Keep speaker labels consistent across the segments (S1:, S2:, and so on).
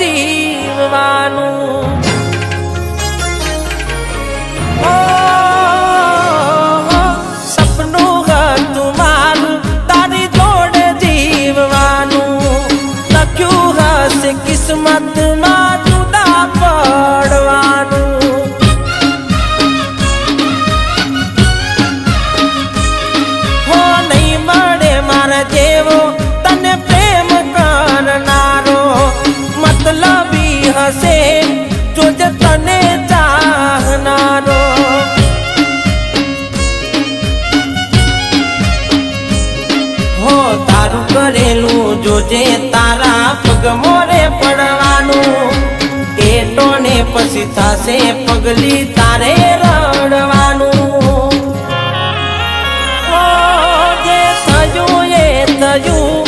S1: જીવવાનું. સપનું હતું મારું તારી જોડે જીવવાનું. લખ્યું હશે કિસ્મતમાં જુદા પડવાનું. હો નહીં મળે મારા જેવો તને પ્રેમ કરનારો. મતલબી હશે જોજે તને ચાહનારો. હો તારું કરેલું જોજે તારા પગ મોરે પડવાનું. એટોને પછી થશે પગલી તારે રડવાનું. હો જે થયું એ થયું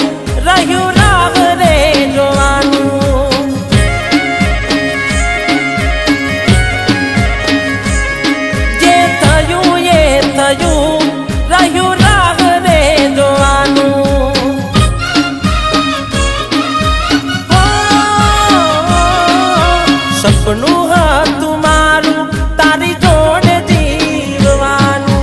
S1: રહ્યું રાહ રે જોવાનું. જે થયું એ થયું રહ્યું રાહ રે જોવાનું. સપનું હતું મારું તારી જોડે જીવવાનું.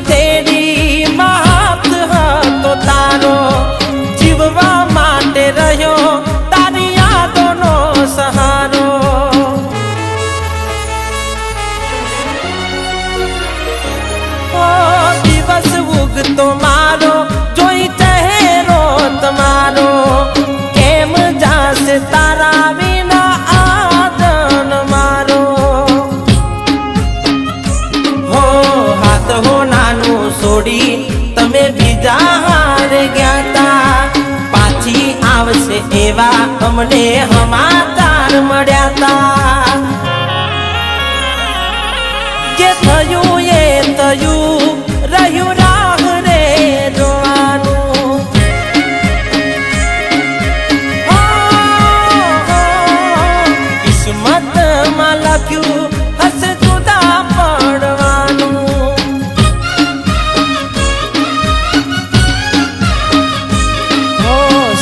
S1: તેરી માત હતો તારો. જીવવા માટે રહ્યો તારી યાદોનો સહારો. ઓ દિવસ ઉગતો મારો જોઈ ચહેરો તમારો. કેમ જાશે તારા વિના આદન મારો. હો હાથ હો છોડી તમે બીજા હારે ગયા તા. પાછી આવશે એવા અમને સમાચાર મળ્યા તા. જે થયું એ થયું રહ્યું રાહ રે જોવાનું. કિસ્મતમાં લખ્યું હશે જુદા પડવાનું.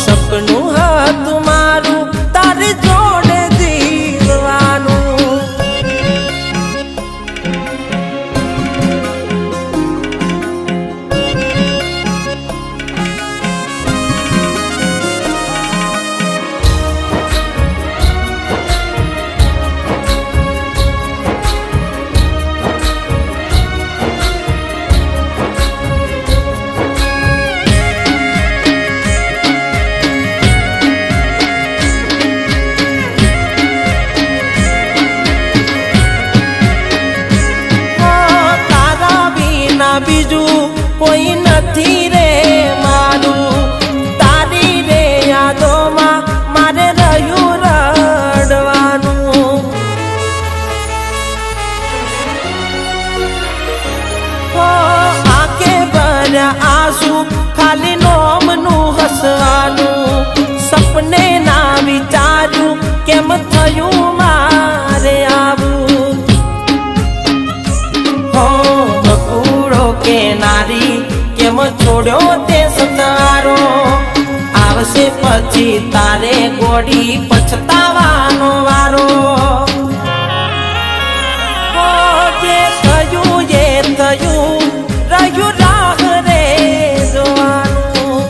S1: સપનું હતું મારું તારી જોડે જીવવાનું. બીજું કોઈ નથી રે મારું. તારી રે યાદોમાં મારે રહ્યું રડવાનું. આંખે ભર્યા આંસુ ખાલી નોમનું હસવાનું. સપને ના વિચાર્યું કેમ થયું મારે આવું. કે નારી કેમ છોડ્યો તે સતારો. આવશે પછી તારે ગોડી પછતાવાનો વારો. જે થયું એ થયું રહ્યું રાહ રે જોવાનું.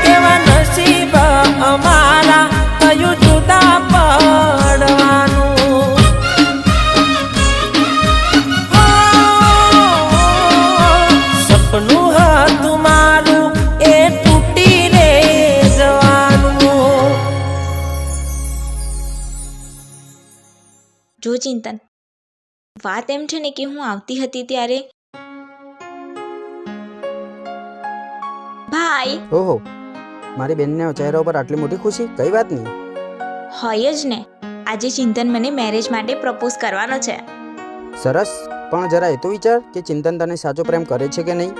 S1: કેવા નસીબ અમારા થયું જુદા પડવાનું. સપનું હતું મારું એ તૂટી રે જવાનું.
S2: જો ચિંતન, વાત એમ છે ને કે હું આવતી હતી ત્યારે ભાઈ.
S3: ઓહો, મારી બેનને ચહેરા ઉપર આટલી મોટી ખુશી, કઈ વાતની?
S2: હોય જ ને, આજે ચિંતન મને મેરેજ માટે પ્રપોઝ કરવાનો છે.
S3: સરસ, પણ જરા એ તો વિચાર કે ચિંતન તને સાચો પ્રેમ કરે છે કે નહીં.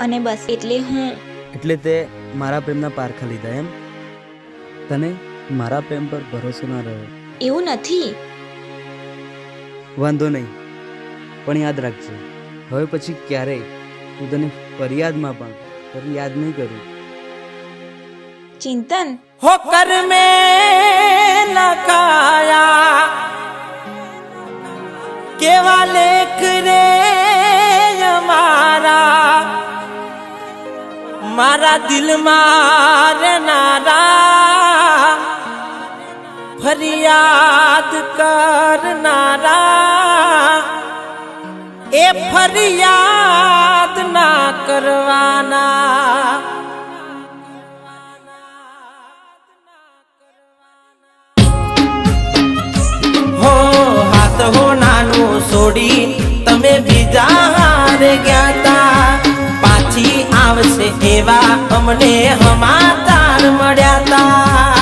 S2: અને બસ
S4: એટલે તે મારા પ્રેમના પારખા લીધા એમ? તને મારા પ્રેમ પર ભરોસો ના રહ્યો?
S2: એવું નથી.
S4: વાંધો નહીં, પણ યાદ રાખજે, હવે પછી ક્યારેય હું તને ફરિયાદમાં પણ ફરી યાદ નહીં કરું.
S2: ચિંતન,
S1: हो कर में लकाया केवा लेख रे हमारा मारा दिल मारनारा फरियाद करनारा ए फरियाद ना करवाना. हो हाथ हो नाનું છોડી તમે બીજા હારે ગયા તા, પાછી આવશે એવા અમને હમાતાર મળ્યા તા.